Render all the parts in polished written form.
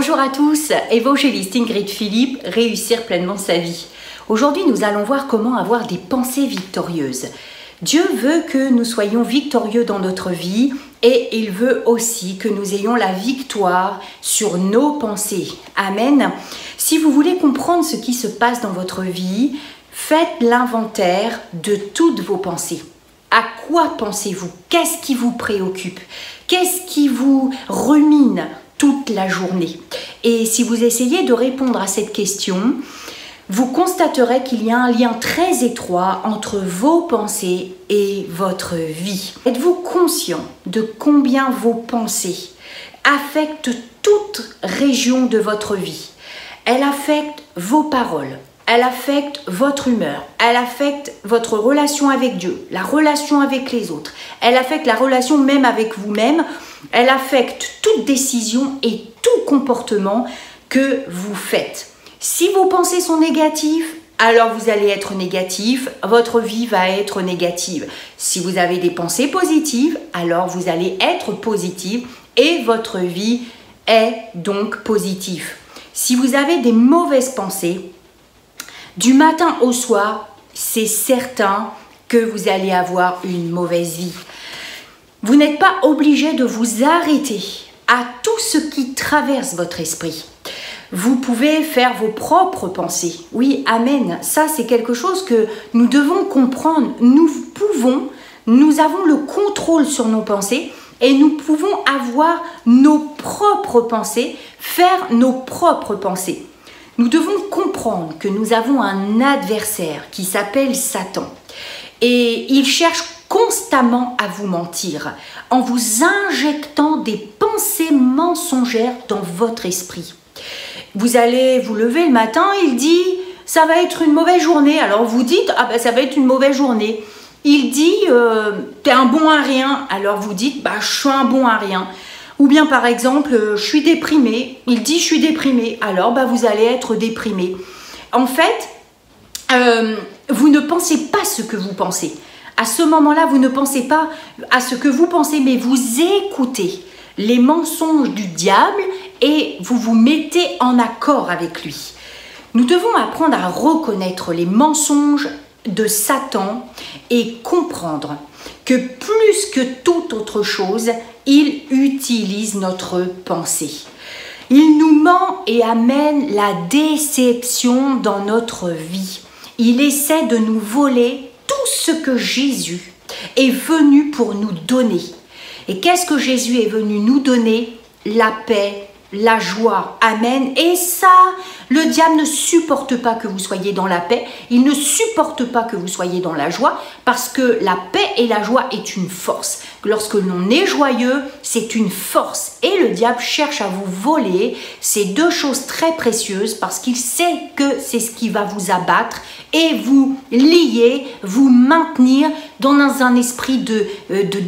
Bonjour à tous, évangéliste Ingrid Philippe, réussir pleinement sa vie. Aujourd'hui, nous allons voir comment avoir des pensées victorieuses. Dieu veut que nous soyons victorieux dans notre vie et il veut aussi que nous ayons la victoire sur nos pensées. Amen. Si vous voulez comprendre ce qui se passe dans votre vie, faites l'inventaire de toutes vos pensées. À quoi pensez-vous? Qu'est-ce qui vous préoccupe? Qu'est-ce qui vous rumine toute la journée? Et si vous essayez de répondre à cette question, vous constaterez qu'il y a un lien très étroit entre vos pensées et votre vie. Êtes-vous conscient de combien vos pensées affectent toute région de votre vie? Elles affectent vos paroles, elles affectent votre humeur, elles affectent votre relation avec Dieu, la relation avec les autres, elles affectent la relation même avec vous-même, elles affectent toute décision et tout comportement que vous faites. Si vos pensées sont négatives, alors vous allez être négatif, votre vie va être négative. Si vous avez des pensées positives, alors vous allez être positif et votre vie est donc positive. Si vous avez des mauvaises pensées, du matin au soir, c'est certain que vous allez avoir une mauvaise vie. Vous n'êtes pas obligé de vous arrêter à tout ce qui traverse votre esprit. Vous pouvez faire vos propres pensées. Oui, amen. Ça, c'est quelque chose que nous devons comprendre. Nous avons le contrôle sur nos pensées et nous pouvons avoir nos propres pensées, faire nos propres pensées. Nous devons comprendre que nous avons un adversaire qui s'appelle Satan et il cherche constamment à vous mentir en vous injectant des pensées mensongères dans votre esprit. Vous allez vous lever le matin, il dit « ça va être une mauvaise journée ». Alors vous dites « ah ben ça va être une mauvaise journée ». Il dit « t'es un bon à rien ». Alors vous dites bah, « je suis un bon à rien ». Ou bien par exemple « je suis déprimé ». Il dit « je suis déprimé ». Alors bah, vous allez être déprimé. En fait, vous ne pensez pas ce que vous pensez. À ce moment-là, vous ne pensez pas à ce que vous pensez, mais vous écoutez les mensonges du diable et vous vous mettez en accord avec lui. Nous devons apprendre à reconnaître les mensonges de Satan et comprendre que plus que toute autre chose, il utilise notre pensée. Il nous ment et amène la déception dans notre vie. Il essaie de nous voler tout ce que Jésus est venu pour nous donner. Et qu'est-ce que Jésus est venu nous donner? La paix, la joie. Amen. Et ça, le diable ne supporte pas que vous soyez dans la paix. Il ne supporte pas que vous soyez dans la joie parce que la paix et la joie est une force. Lorsque l'on est joyeux, c'est une force. Et le diable cherche à vous voler ces deux choses très précieuses parce qu'il sait que c'est ce qui va vous abattre et vous lier, vous maintenir dans un esprit de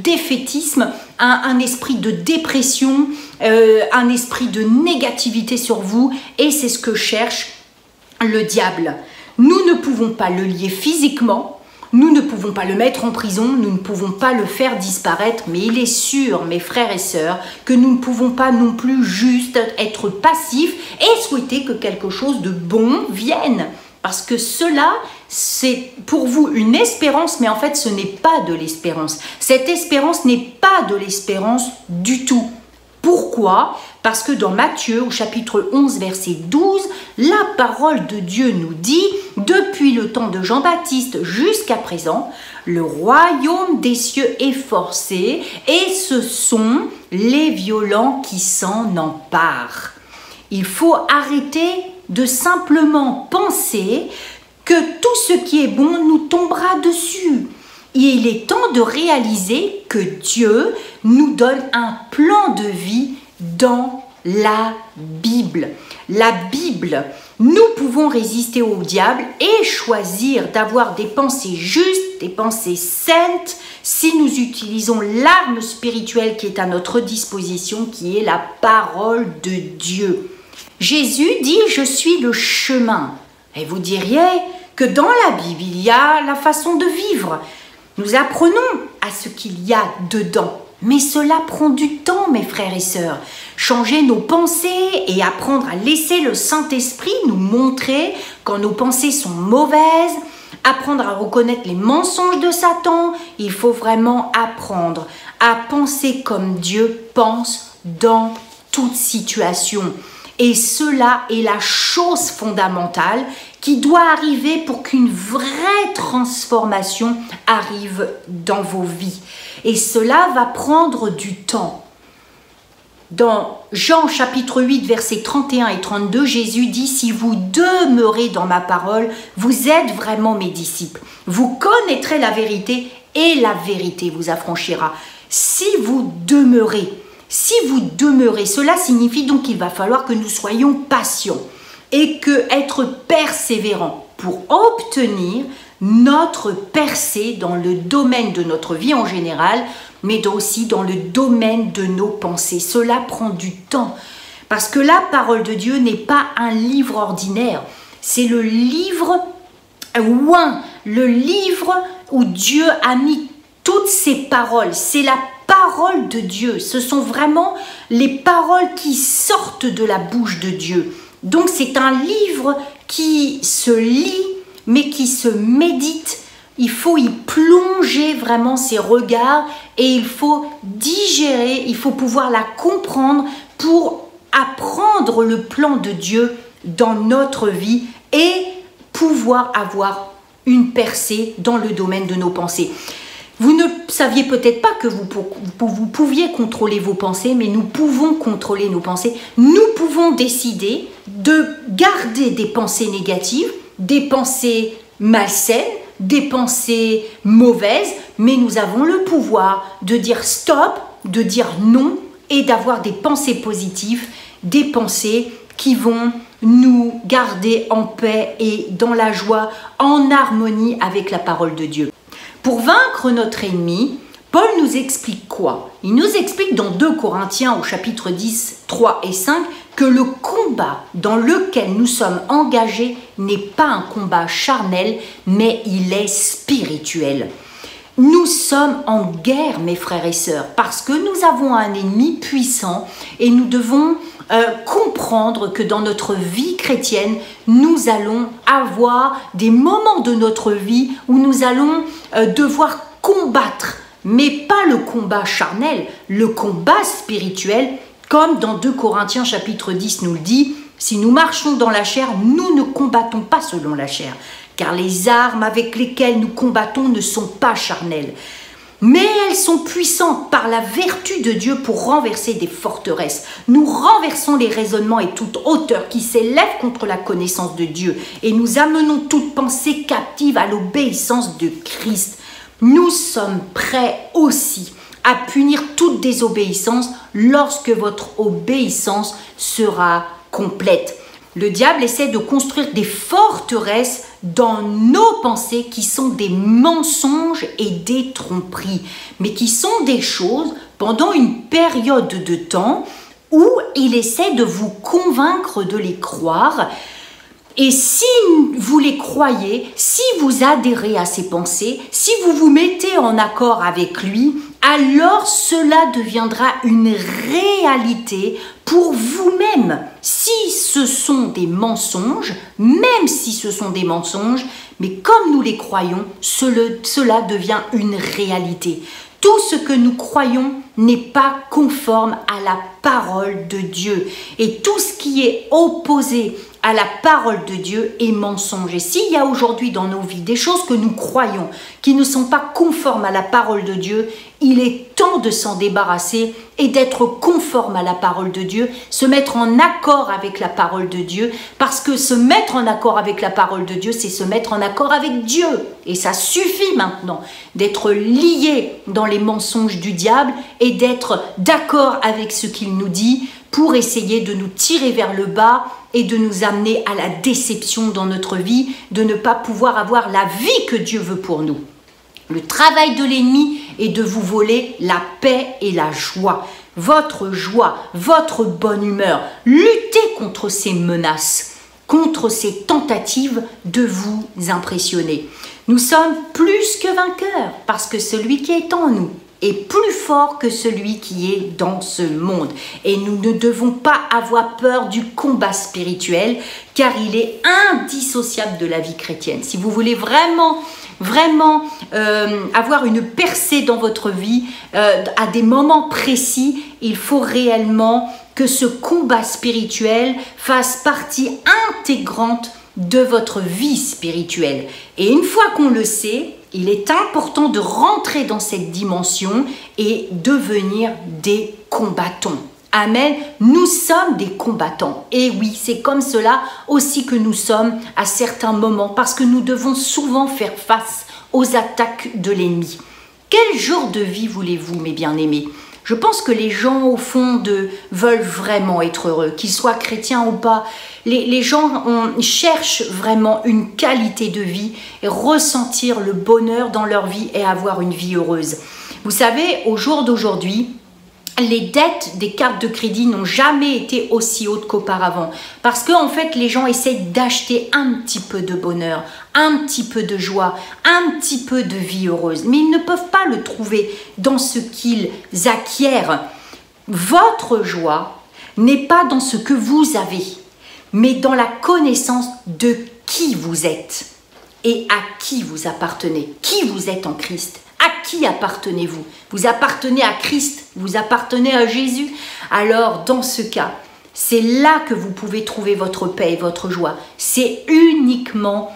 défaitisme, un esprit de dépression, un esprit de négativité sur vous, et c'est ce que cherche le diable. Nous ne pouvons pas le lier physiquement, nous ne pouvons pas le mettre en prison, nous ne pouvons pas le faire disparaître, mais il est sûr, mes frères et sœurs, que nous ne pouvons pas non plus juste être passifs et souhaiter que quelque chose de bon vienne. Parce que cela, c'est pour vous une espérance, mais en fait, ce n'est pas de l'espérance. Cette espérance n'est pas de l'espérance du tout. Pourquoi? Parce que dans Matthieu, au chapitre 11, verset 12, la parole de Dieu nous dit « Depuis le temps de Jean-Baptiste jusqu'à présent, le royaume des cieux est forcé et ce sont les violents qui s'en emparent. » Il faut arrêter de simplement penser que tout ce qui est bon nous tombera dessus. Et il est temps de réaliser que Dieu nous donne un plan de vie dans la Bible. La Bible, nous pouvons résister au diable et choisir d'avoir des pensées justes, des pensées saintes, si nous utilisons l'arme spirituelle qui est à notre disposition, qui est la parole de Dieu. Jésus dit « Je suis le chemin ». Et vous diriez que dans la Bible, il y a la façon de vivre. Nous apprenons à ce qu'il y a dedans. Mais cela prend du temps, mes frères et sœurs. Changer nos pensées et apprendre à laisser le Saint-Esprit nous montrer quand nos pensées sont mauvaises, apprendre à reconnaître les mensonges de Satan. Il faut vraiment apprendre à penser comme Dieu pense dans toute situation. Et cela est la chose fondamentale qui doit arriver pour qu'une vraie transformation arrive dans vos vies. Et cela va prendre du temps. Dans Jean chapitre 8, versets 31 et 32, Jésus dit « Si vous demeurez dans ma parole, vous êtes vraiment mes disciples. Vous connaîtrez la vérité et la vérité vous affranchira. » Si vous demeurez, cela signifie donc qu'il va falloir que nous soyons patients et que être persévérants pour obtenir notre percée dans le domaine de notre vie en général, mais aussi dans le domaine de nos pensées. Cela prend du temps parce que la parole de Dieu n'est pas un livre ordinaire, c'est le livre où Dieu a mis toutes ses paroles. C'est la parole de Dieu. Ce sont vraiment les paroles qui sortent de la bouche de Dieu. Donc c'est un livre qui se lit, mais qui se médite. Il faut y plonger vraiment ses regards et il faut digérer, il faut pouvoir la comprendre pour apprendre le plan de Dieu dans notre vie et pouvoir avoir une percée dans le domaine de nos pensées. Vous ne saviez peut-être pas que vous pouviez contrôler vos pensées, mais nous pouvons contrôler nos pensées. Nous pouvons décider de garder des pensées négatives, des pensées malsaines, des pensées mauvaises, mais nous avons le pouvoir de dire stop, de dire non et d'avoir des pensées positives, des pensées qui vont nous garder en paix et dans la joie, en harmonie avec la parole de Dieu. Pour vaincre notre ennemi, Paul nous explique quoi? Il nous explique dans 2 Corinthiens au chapitre 10, 3 et 5 que le combat dans lequel nous sommes engagés n'est pas un combat charnel, mais il est spirituel. Nous sommes en guerre, mes frères et sœurs, parce que nous avons un ennemi puissant et nous devons comprendre que dans notre vie chrétienne, nous allons avoir des moments de notre vie où nous allons devoir combattre, mais pas le combat charnel, le combat spirituel, comme dans 2 Corinthiens chapitre 10 nous le dit, si nous marchons dans la chair, nous ne combattons pas selon la chair, car les armes avec lesquelles nous combattons ne sont pas charnelles, mais elles sont puissantes par la vertu de Dieu pour renverser des forteresses. Nous renversons les raisonnements et toute hauteur qui s'élève contre la connaissance de Dieu et nous amenons toute pensée captive à l'obéissance de Christ. Nous sommes prêts aussi à punir toute désobéissance lorsque votre obéissance sera complète. Le diable essaie de construire des forteresses dans nos pensées qui sont des mensonges et des tromperies, mais qui sont des choses pendant une période de temps où il essaie de vous convaincre de les croire. Et si vous les croyez, si vous adhérez à ces pensées, si vous vous mettez en accord avec lui, alors cela deviendra une réalité pour vous-même. Si ce sont des mensonges, même si ce sont des mensonges, mais comme nous les croyons, cela devient une réalité. Tout ce que nous croyons n'est pas conforme à la parole de Dieu. Et tout ce qui est opposé à la parole de Dieu est mensonge. Et s'il y a aujourd'hui dans nos vies des choses que nous croyons qui ne sont pas conformes à la parole de Dieu, il est temps de s'en débarrasser et d'être conforme à la parole de Dieu, se mettre en accord avec la parole de Dieu, parce que se mettre en accord avec la parole de Dieu, c'est se mettre en accord avec Dieu. Et ça suffit maintenant d'être lié dans les mensonges du diable et d'être d'accord avec ce qu'il nous dit pour essayer de nous tirer vers le bas et de nous amener à la déception dans notre vie, de ne pas pouvoir avoir la vie que Dieu veut pour nous. Le travail de l'ennemi est de vous voler la paix et la joie, votre bonne humeur. Luttez contre ces menaces, contre ces tentatives de vous impressionner. Nous sommes plus que vainqueurs parce que celui qui est en nous est plus fort que celui qui est dans ce monde. Et nous ne devons pas avoir peur du combat spirituel, car il est indissociable de la vie chrétienne. Si vous voulez vraiment avoir une percée dans votre vie, à des moments précis, il faut réellement que ce combat spirituel fasse partie intégrante de votre vie spirituelle. Et une fois qu'on le sait, il est important de rentrer dans cette dimension et devenir des combattants. Amen. Nous sommes des combattants. Et oui, c'est comme cela aussi que nous sommes à certains moments, parce que nous devons souvent faire face aux attaques de l'ennemi. Quel genre de vie voulez-vous, mes bien-aimés? Je pense que les gens, au fond, veulent vraiment être heureux, qu'ils soient chrétiens ou pas. Les gens cherchent vraiment une qualité de vie et ressentir le bonheur dans leur vie et avoir une vie heureuse. Vous savez, au jour d'aujourd'hui, les dettes des cartes de crédit n'ont jamais été aussi hautes qu'auparavant. Parce qu'en fait, les gens essaient d'acheter un petit peu de bonheur, un petit peu de joie, un petit peu de vie heureuse. Mais ils ne peuvent pas le trouver dans ce qu'ils acquièrent. Votre joie n'est pas dans ce que vous avez, mais dans la connaissance de qui vous êtes et à qui vous appartenez, qui vous êtes en Christ. À qui appartenez-vous? Vous appartenez à Christ, vous appartenez à Jésus. Alors, dans ce cas, c'est là que vous pouvez trouver votre paix et votre joie. C'est uniquement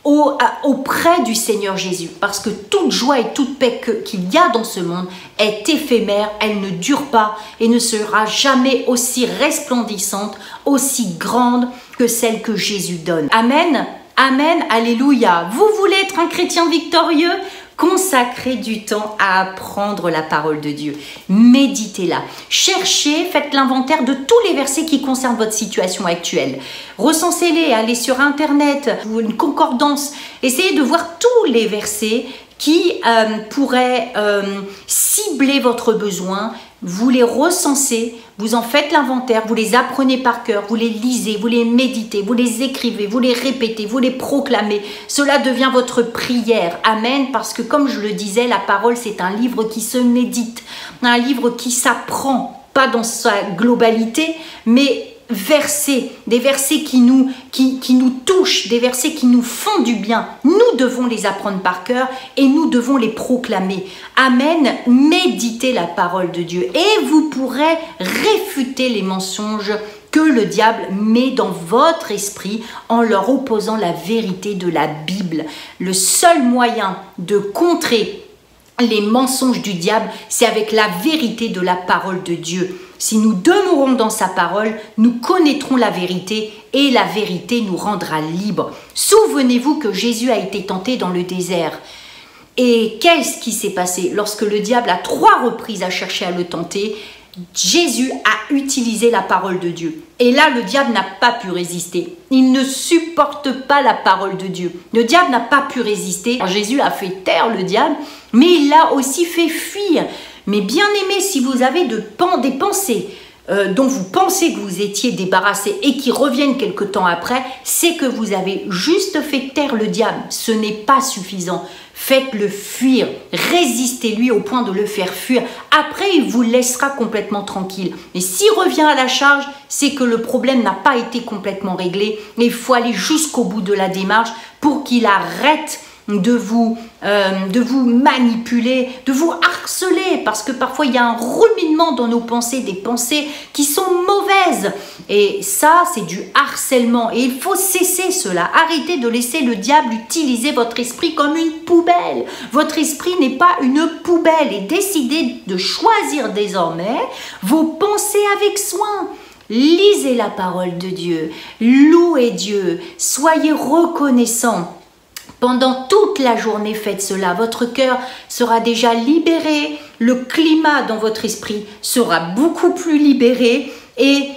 auprès du Seigneur Jésus. Parce que toute joie et toute paix qu'il y a dans ce monde est éphémère, elle ne dure pas et ne sera jamais aussi resplendissante, aussi grande que celle que Jésus donne. Amen, amen, alléluia. Vous voulez être un chrétien victorieux? Consacrez du temps à apprendre la parole de Dieu. Méditez-la. Cherchez, faites l'inventaire de tous les versets qui concernent votre situation actuelle. Recensez-les, allez sur Internet, une concordance. Essayez de voir tous les versets qui pourraient cibler votre besoin. Vous les recensez, vous en faites l'inventaire, vous les apprenez par cœur, vous les lisez, vous les méditez, vous les écrivez, vous les répétez, vous les proclamez. Cela devient votre prière. Amen. Parce que comme je le disais, la parole, c'est un livre qui se médite, un livre qui s'apprend, pas dans sa globalité, mais des versets qui nous touchent, des versets qui nous font du bien. Nous devons les apprendre par cœur et nous devons les proclamer. Amen. Méditez la parole de Dieu et vous pourrez réfuter les mensonges que le diable met dans votre esprit en leur opposant la vérité de la Bible. Le seul moyen de contrer les mensonges du diable, c'est avec la vérité de la parole de Dieu. Si nous demeurons dans sa parole, nous connaîtrons la vérité et la vérité nous rendra libres. Souvenez-vous que Jésus a été tenté dans le désert. Et qu'est-ce qui s'est passé? Lorsque le diable à 3 reprises a cherché à le tenter, Jésus a utilisé la parole de Dieu. Et là, le diable n'a pas pu résister. Il ne supporte pas la parole de Dieu. Le diable n'a pas pu résister. Alors, Jésus a fait taire le diable, mais il l'a aussi fait fuir. Mais bien aimé, si vous avez des pensées dont vous pensez que vous étiez débarrassé et qui reviennent quelque temps après, c'est que vous avez juste fait taire le diable. Ce n'est pas suffisant. Faites-le fuir, résistez-lui au point de le faire fuir. Après, il vous laissera complètement tranquille. Et s'il revient à la charge, c'est que le problème n'a pas été complètement réglé. Mais il faut aller jusqu'au bout de la démarche pour qu'il arrête de vous manipuler, de vous harceler, parce que parfois il y a un ruminement dans nos pensées, des pensées qui sont mauvaises, et ça c'est du harcèlement, et il faut cesser cela. Arrêtez de laisser le diable utiliser votre esprit comme une poubelle. Votre esprit n'est pas une poubelle, et décidez de choisir désormais vos pensées avec soin. Lisez la parole de Dieu, louez Dieu, soyez reconnaissants. Pendant toute la journée, faites cela. Votre cœur sera déjà libéré. Le climat dans votre esprit sera beaucoup plus libéré. Et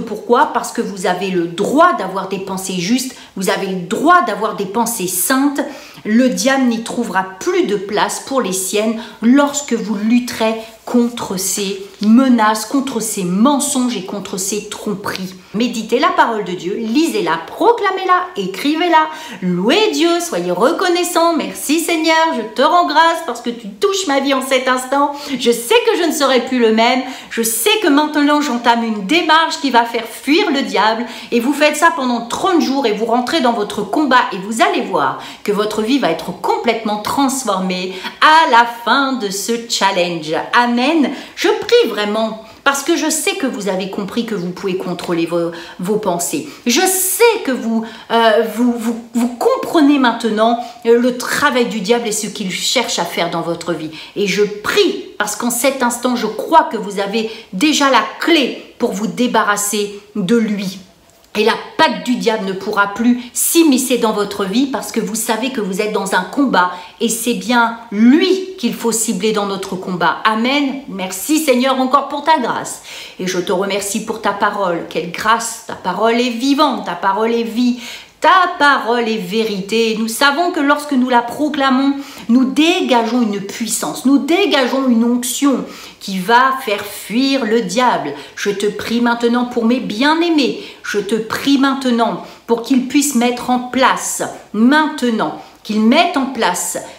pourquoi? Parce que vous avez le droit d'avoir des pensées justes. Vous avez le droit d'avoir des pensées saintes. Le diable n'y trouvera plus de place pour les siennes lorsque vous lutterez contre ces menaces, contre ces mensonges et contre ces tromperies. Méditez la parole de Dieu, lisez-la, proclamez-la, écrivez-la, louez Dieu, soyez reconnaissants. Merci Seigneur, je te rends grâce parce que tu touches ma vie en cet instant. Je sais que je ne serai plus le même. Je sais que maintenant j'entame une démarche qui va faire fuir le diable. Et vous faites ça pendant 30 jours et vous rentrez dans votre combat et vous allez voir que votre vie va être complètement transformée à la fin de ce challenge. Amen. Je prie vraiment parce que je sais que vous avez compris que vous pouvez contrôler vos pensées. Je sais que vous comprenez maintenant le travail du diable et ce qu'il cherche à faire dans votre vie. Et je prie parce qu'en cet instant, je crois que vous avez déjà la clé pour vous débarrasser de lui. Et la patte du diable ne pourra plus s'immiscer dans votre vie parce que vous savez que vous êtes dans un combat et c'est bien lui qu'il faut cibler dans notre combat. Amen. Merci Seigneur encore pour ta grâce. Et je te remercie pour ta parole. Quelle grâce, ta parole est vivante, ta parole est vie. Ta parole est vérité. Nous savons que lorsque nous la proclamons, nous dégageons une puissance, nous dégageons une onction qui va faire fuir le diable. Je te prie maintenant pour mes bien-aimés. Je te prie maintenant pour qu'ils puissent mettre en place,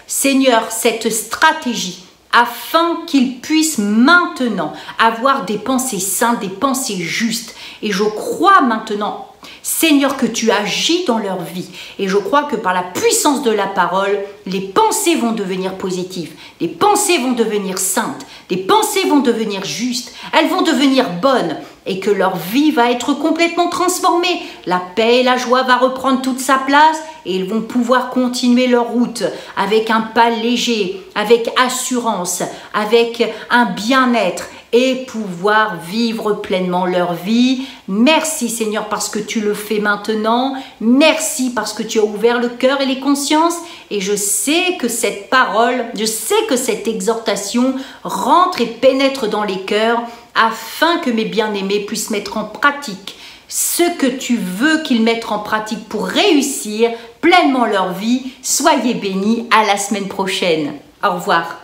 Seigneur, cette stratégie afin qu'ils puissent maintenant avoir des pensées saintes, des pensées justes. Et je crois maintenant, Seigneur, que tu agis dans leur vie. Et je crois que par la puissance de la parole, les pensées vont devenir positives. Les pensées vont devenir saintes. Les pensées vont devenir justes. Elles vont devenir bonnes. Et que leur vie va être complètement transformée. La paix et la joie vont reprendre toute sa place. Et ils vont pouvoir continuer leur route avec un pas léger, avec assurance, avec un bien-être. Et pouvoir vivre pleinement leur vie. Merci Seigneur parce que tu le fais maintenant. Merci parce que tu as ouvert le cœur et les consciences. Et je sais que cette parole, je sais que cette exhortation rentre et pénètre dans les cœurs afin que mes bien-aimés puissent mettre en pratique ce que tu veux qu'ils mettent en pratique pour réussir pleinement leur vie. Soyez bénis, à la semaine prochaine. Au revoir.